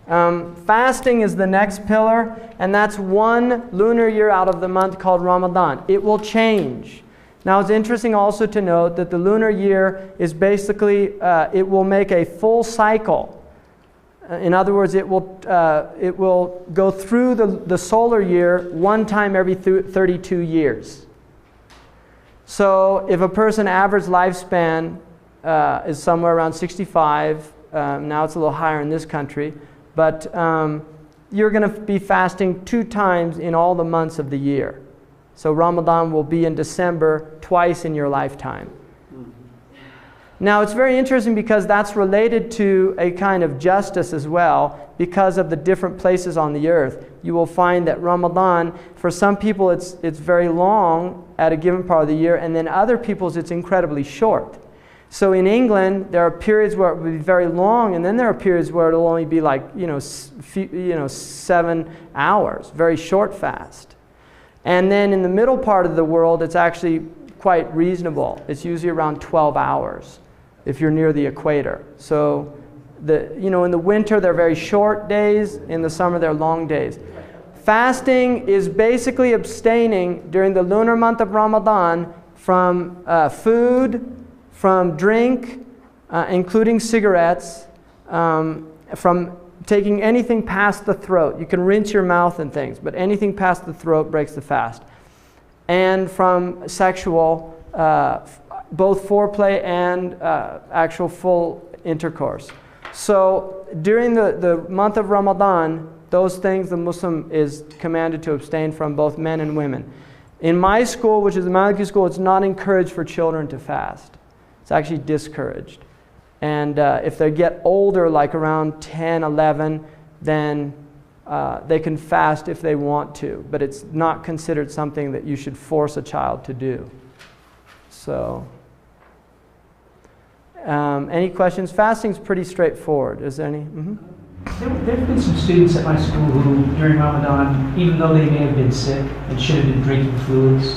Fasting is the next pillar, and that's one lunar year out of the month called Ramadan. It will change. Now it's interesting also to note that the lunar year is basically, it will make a full cycle. In other words, it will go through the solar year one time every 32 years. So if a person average lifespan is somewhere around 65, now it's a little higher in this country, but you're going to be fasting 2 times in all the months of the year. So Ramadan will be in December twice in your lifetime. Now it's very interesting because that's related to a kind of justice as well. Because of the different places on the earth, you will find that Ramadan, for some people it's very long at a given part of the year, and then other people's it's incredibly short. So in England, there are periods where it will be very long, and then there are periods where it'll only be like 7 hours, very short fast. And then in the middle part of the world, it's actually quite reasonable. It's usually around 12 hours if you're near the equator. So in the winter, they're very short days. In the summer, they're long days. Fasting is basically abstaining during the lunar month of Ramadan from food, from drink, including cigarettes, from taking anything past the throat. You can rinse your mouth and things, but anything past the throat breaks the fast. And from sexual, both foreplay and actual full intercourse. So during the month of Ramadan, those things the Muslim is commanded to abstain from, both men and women. In my school, which is the Maliki school, it's not encouraged for children to fast. It's actually discouraged. And if they get older, like around 10, 11, then they can fast if they want to. But it's not considered something that you should force a child to do. So, any questions? Fasting's pretty straightforward. Is there any? Mm-hmm. There have been some students at my school who, during Ramadan, even though they may have been sick and should have been drinking fluids,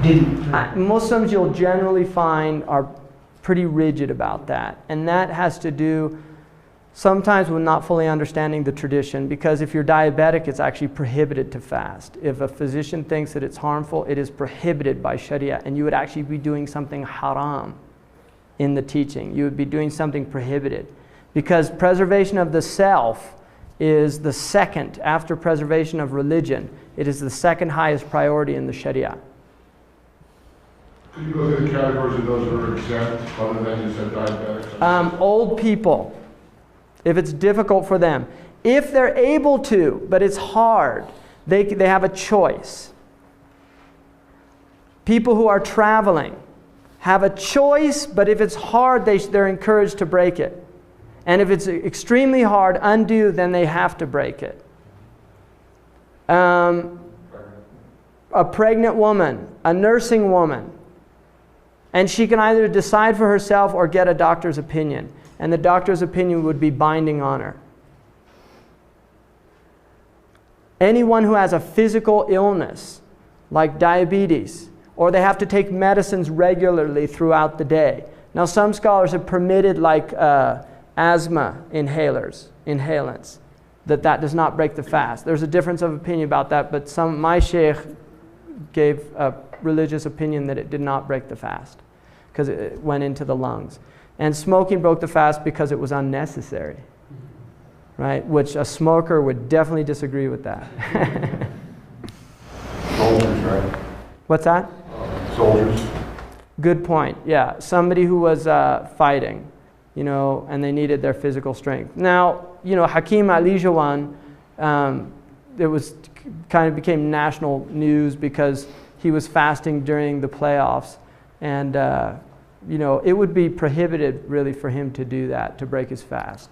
didn't drink. Muslims, you'll generally find, are pretty rigid about that. And that has to do sometimes with not fully understanding the tradition, because if you're diabetic, it's actually prohibited to fast. If a physician thinks that it's harmful, it is prohibited by Sharia, and you would actually be doing something haram in the teaching. You would be doing something prohibited, because preservation of the self is the second, after preservation of religion, it is the second highest priority in the Sharia. Could you go through the categories of those who are exempt, other than you said diabetics? Old people, if it's difficult for them. If they're able to, but it's hard, they have a choice. People who are traveling have a choice, but if it's hard, they're encouraged to break it. And if it's extremely hard, undue, then they have to break it. A pregnant woman, a nursing woman, and she can either decide for herself or get a doctor's opinion. And the doctor's opinion would be binding on her. Anyone who has a physical illness, like diabetes, or they have to take medicines regularly throughout the day. Now some scholars have permitted like asthma inhalants, that does not break the fast. There's a difference of opinion about that, but my sheikh gave a religious opinion that it did not break the fast because it went into the lungs. And smoking broke the fast because it was unnecessary, right? Which a smoker would definitely disagree with that. Soldiers, right? What's that? Soldiers. Good point. Yeah, somebody who was fighting, and they needed their physical strength. Now, Hakim Ali Jawan, it was kind of became national news because he was fasting during the playoffs, and it would be prohibited really for him to do that, to break his fast,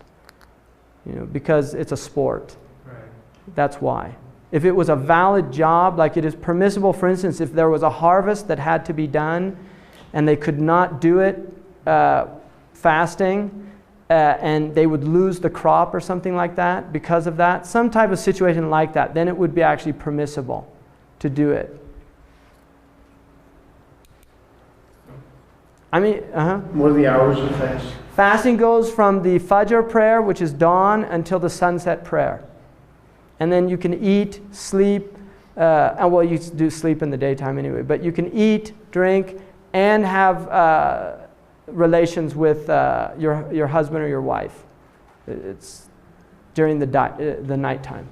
because it's a sport. Right. That's why. If it was a valid job, like it is permissible, for instance, if there was a harvest that had to be done and they could not do it fasting, and they would lose the crop or something like that because of that, some type of situation like that, then it would be actually permissible to do it. I mean, What are the hours of fast? Fasting goes from the Fajr prayer, which is dawn, until the sunset prayer. And then you can eat, sleep, and well, you do sleep in the daytime anyway, but you can eat, drink, and have relations with your husband or your wife. It's during the nighttime.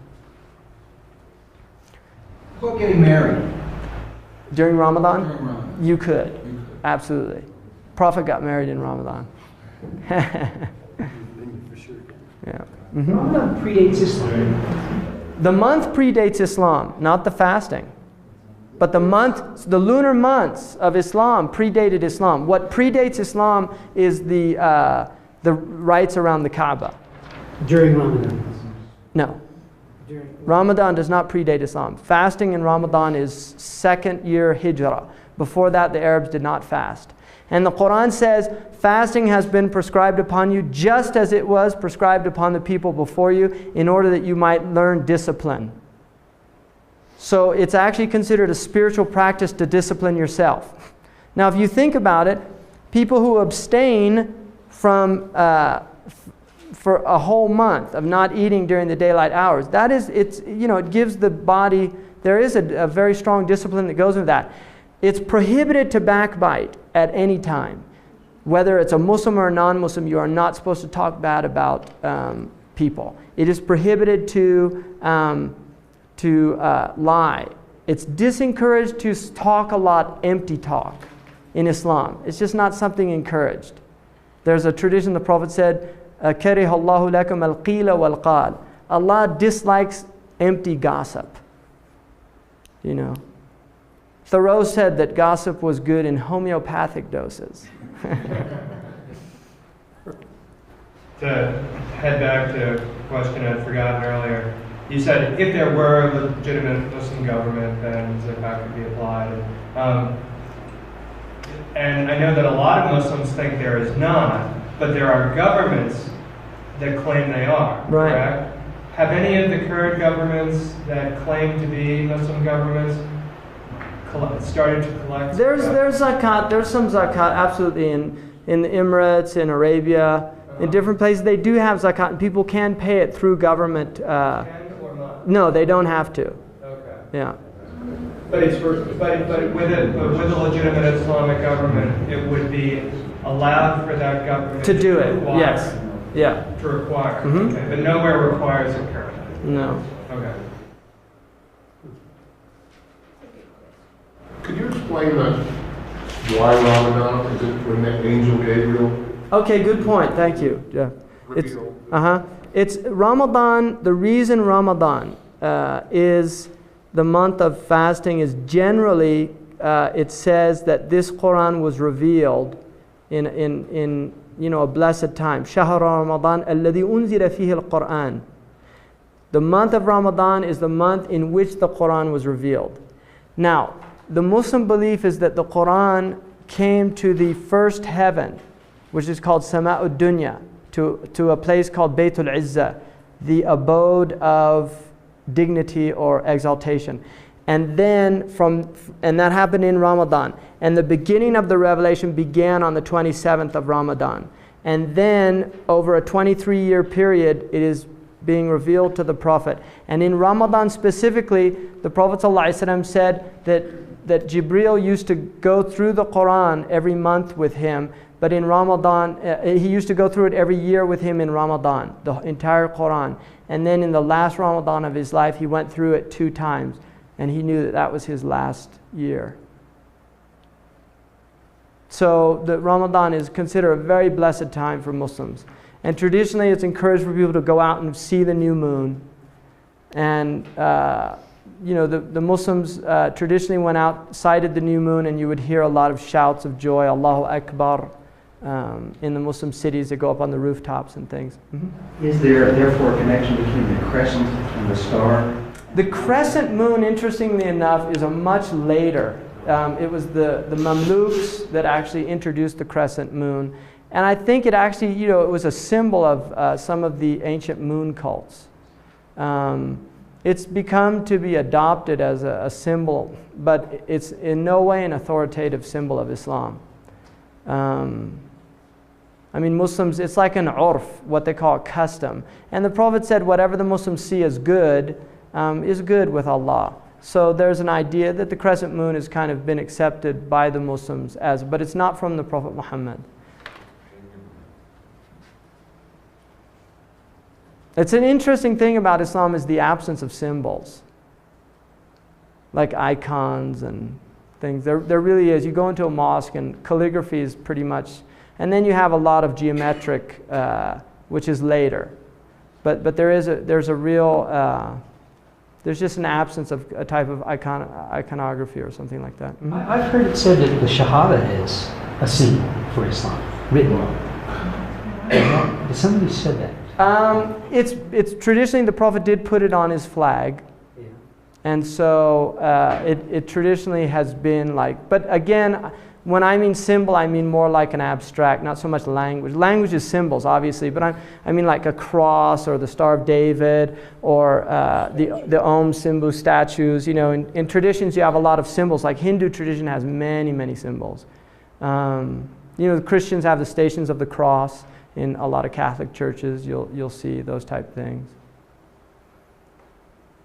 What about getting married? During Ramadan? During Ramadan. You could. Absolutely. Prophet got married in Ramadan. Yeah. Mm-hmm. Ramadan predates Islam. The month predates Islam, not the fasting. But the lunar months of Islam predated Islam. What predates Islam is the rites around the Kaaba. During Ramadan. No. Ramadan does not predate Islam. Fasting in Ramadan is second year Hijrah. Before that, the Arabs did not fast. And the Quran says, fasting has been prescribed upon you just as it was prescribed upon the people before you, in order that you might learn discipline. So it's actually considered a spiritual practice to discipline yourself. Now, if you think about it, people who abstain from for a whole month of not eating during the daylight hours, it gives the body, there is a very strong discipline that goes with that. It's prohibited to backbite at any time. Whether it's a Muslim or a non-Muslim, you are not supposed to talk bad about people. It is prohibited to lie. It's disencouraged to talk a lot, empty talk in Islam. It's just not something encouraged. There's a tradition, the Prophet said, كَرِهَ اللَّهُ لَكُمْ الْقِيلَ وَالْقَالَ. Allah dislikes empty gossip. You know. Thoreau said that gossip was good in homeopathic doses. To head back to a question I'd forgotten earlier, you said if there were a legitimate Muslim government, then zakat could be applied. And I know that a lot of Muslims think there is not, but there are governments that claim they are, right. Correct? Have any of the current governments that claim to be Muslim governments started to collect zakat? There's zakat, there's some zakat, absolutely, in the Emirates, in Arabia, in different places. They do have zakat, and people can pay it through government. Can or not? No, they don't have to. Okay. Yeah. But with a legitimate Islamic government, it would be allowed for that government To do it, require, yes. Yeah. To require. Mhm. Okay. But nowhere requires it currently. No. Okay. Could you explain why Ramadan? Is it when the angel Gabriel Okay, good point. Thank you. Yeah. It's revealed? It's Ramadan. The reason Ramadan is the month of fasting is generally it says that this Quran was revealed in a blessed time. شهر رمضان الذي أنزل فيه القرآن. The month of Ramadan is the month in which the Quran was revealed. Now, the Muslim belief is that the Quran came to the first heaven, which is called Sama'ud Dunya, to a place called Baytul Izzah, the abode of dignity or exaltation. And that happened in Ramadan. And the beginning of the revelation began on the 27th of Ramadan. And then over a 23-year period, it is being revealed to the Prophet. And in Ramadan specifically, the Prophet ﷺ said that Jibreel used to go through the Quran every month with him, but in Ramadan, he used to go through it every year with him in Ramadan, the entire Quran. And then in the last Ramadan of his life, he went through it 2 times, and he knew that that was his last year. So the Ramadan is considered a very blessed time for Muslims. And traditionally, it's encouraged for people to go out and see the new moon. And the Muslims traditionally went out, sighted the new moon, and you would hear a lot of shouts of joy, Allahu Akbar, in the Muslim cities that go up on the rooftops and things. Mm-hmm. Is there therefore a connection between the crescent and the star? The crescent moon, interestingly enough, is a much later. It was the Mamluks that actually introduced the crescent moon. And I think it actually, it was a symbol of some of the ancient moon cults. It's become to be adopted as a symbol, but it's in no way an authoritative symbol of Islam. I mean, Muslims, it's like an urf, what they call a custom. And the Prophet said whatever the Muslims see as good is good with Allah. So there's an idea that the crescent moon has kind of been accepted by the Muslims as, but it's not from the Prophet Muhammad. It's an interesting thing about Islam is the absence of symbols, like icons and things. There really is. You go into a mosque and calligraphy is pretty much, and then you have a lot of geometric, which is later. But there's a real, there's just an absence of a type of iconography or something like that. Mm-hmm. I've heard it said that the Shahada is a symbol for Islam, written. Somebody said that. It's traditionally the Prophet did put it on his flag, and so it traditionally has been like. But again, when I mean symbol, I mean more like an abstract, not so much language. Language is symbols, obviously, but I mean like a cross or the Star of David or the Om Simbu statues. You know, in traditions you have a lot of symbols. Like Hindu tradition has many symbols. You know, the Christians have the Stations of the Cross. In a lot of Catholic churches, you'll see those type things.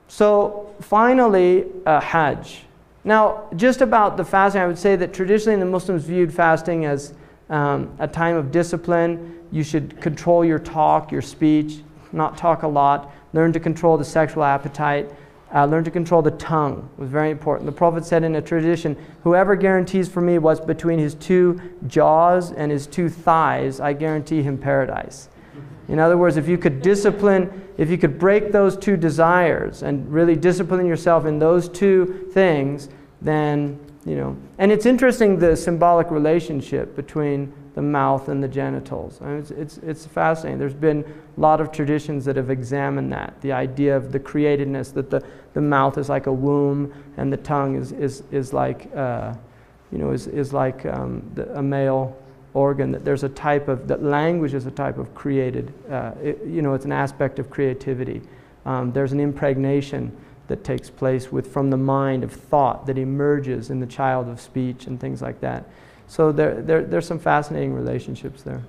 So finally, Hajj. Now, just about the fasting, I would say that traditionally the Muslims viewed fasting as a time of discipline. You should control your talk, your speech, not talk a lot. Learn to control the sexual appetite. Learn to control the tongue was very important. The Prophet said in a tradition, whoever guarantees for me what's between his two jaws and his two thighs, I guarantee him paradise. In other words, if you could break those two desires and really discipline yourself in those two things, then, you know. And it's interesting, the symbolic relationship between the mouth and the genitals. I mean, it's fascinating. There's been a lot of traditions that have examined that, the idea of the createdness, that the mouth is like a womb and the tongue is like, you know, is like a male organ. That there's a type of, that language is a type of created, you know, it's an aspect of creativity. There's an impregnation that takes place from the mind of thought that emerges in the child of speech and things like that. So there's some fascinating relationships there.